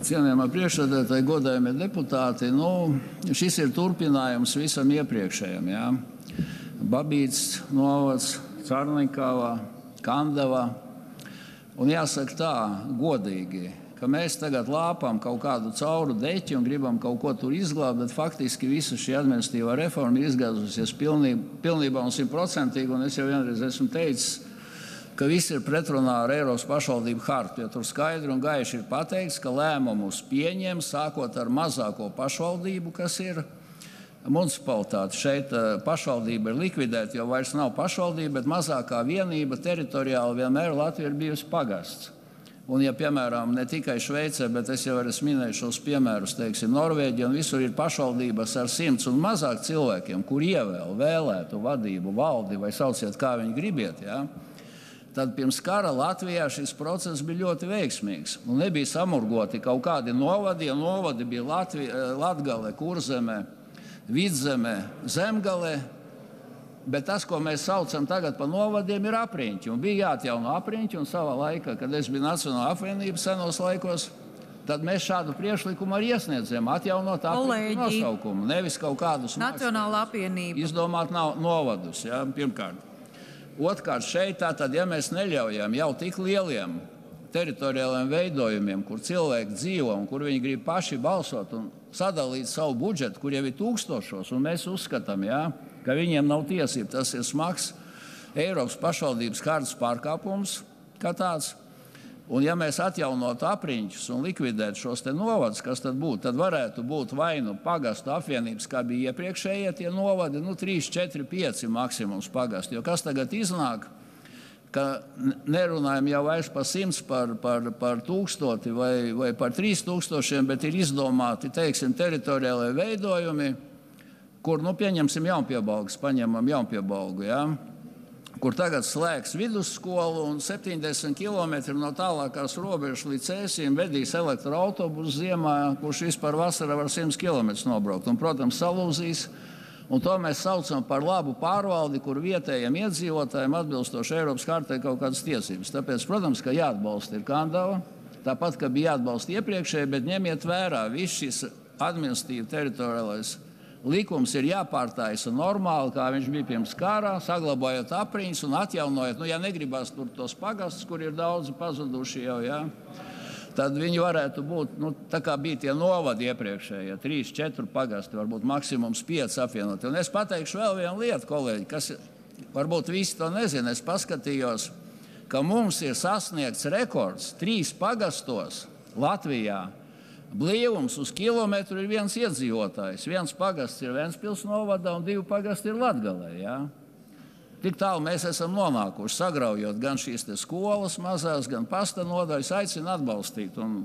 Cienījamā priekšsēdētāji, godājamie deputāti, šis ir turpinājums visam iepriekšējam. Ja? Babīts novads, Carnikava, Kandava. Un jāsaka tā, godīgi, ka mēs tagad lāpām kaut kādu cauru deķi un gribam kaut ko tur izglābt, bet faktiski visa šī administratīvā reforma ir izgāzusies pilnībā un 100%, un es jau vienreiz esmu teicis, ka viss ir pretrunā ar Eiropas pašvaldību hartu, jo tur skaidri un gaiši ir pateikts, ka lēmumus pieņem sākot ar mazāko pašvaldību, kas ir municipalitāte. Šeit pašvaldība ir likvidēta, jo vairs nav pašvaldība, bet mazākā vienība teritoriāli vienmēr Latvija ir bijusi pagasts. Un, ja, piemēram, ne tikai Šveicē, bet es jau esmu minējis šos piemērus, teiksim, Norvēģija, un visur ir pašvaldības ar 100 un mazāk cilvēkiem, kur vēlētu vadību, valdi vai sauciet, kā viņi gribiet, ja? Tad pirms kara Latvijā šis process bija ļoti veiksmīgs. Un nebija samurgoti kaut kādi novadi, ja novadi bija Latgale, Kurzeme, Vidzeme, Zemgale, bet tas, ko mēs saucam tagad par novadiem, ir apriņķi. Un bija jāatjauno apriņķi, un savā laikā, kad es biju Nacionālā apvienība senos laikos, tad mēs šādu priekšlikumu arī iesniedzām, atjaunot apriņķu nosaukumu, nevis kaut kādus Nacionālā apvienība izdomāt novadus, ja, pirmkārt. Otrkārt, šeit tātad, ja mēs neļaujam jau tik lieliem teritoriāliem veidojumiem, kur cilvēki dzīvo un kur viņi grib paši balsot un sadalīt savu budžetu, kur jau ir tūkstošos, un mēs uzskatām, ja, ka viņiem nav tiesība, tas ir smags Eiropas pašvaldības hartas pārkāpums kā tāds. Un ja mēs atjaunotu apriņķus un likvidētu šos te novadus, kas tad būtu? Tad varētu būt vai nu pagastu apvienības, kā bija iepriekšējie tie novadi, 3, 4, 5 maksimums pagastu. Jo kas tagad iznāk, ka nerunājam jau vairs par 100, par 1000 vai par 3000, bet ir izdomāti, teiksim, teritoriālai veidojumi, kur, pieņemsim Jaunpiebalgas, paņemam Jaunpiebalgu, ja? Kur tagad slēgs vidusskolu un 70 km no tālākās robežas līdz Cēsīm vedīs elektroautobusu ziemā, kurš vispār vasarā var 100 km nobraukt. Un, protams, salūzīs. Un to mēs saucam par labu pārvaldi, kur vietējiem iedzīvotājiem atbilstoši Eiropas hartai kaut kādas tiesības. Tāpēc, protams, ka jāatbalsta ir Kandava, tāpat, ka bija jāatbalsta iepriekšēji, bet ņemiet vērā, viss šis administratīvi teritoriālais likums ir jāpārtaisa normāli, kā viņš bija pirms kara, saglabājot apriņas un atjaunojot. Ja negribās tur tos pagastus, kur ir daudzi pazuduši jau, ja, tad viņi varētu būt, tā kā bija tie novadi iepriekšējie, 3, 4 pagasti, varbūt maksimums 5 apvienoti. Un es pateikšu vēl vienu lietu, kolēģi, kas varbūt visi to nezina. Es paskatījos, ka mums ir sasniegts rekords 3 pagastos Latvijā. Blīvums uz kilometru ir viens iedzīvotājs. Viens pagasts ir Ventspils novadā un 2 pagasti ir Latgalē. Ja? Tik tālu mēs esam nonākuši, sagraujot gan šīs skolas mazās, gan pasta nodaļas. Aicinu atbalstīt un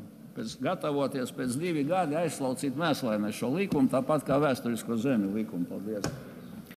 gatavoties pēc 2 gadi aizslaucīt Mēslainē šo likumu, tāpat kā vēsturisko zemi likumu. Paldies!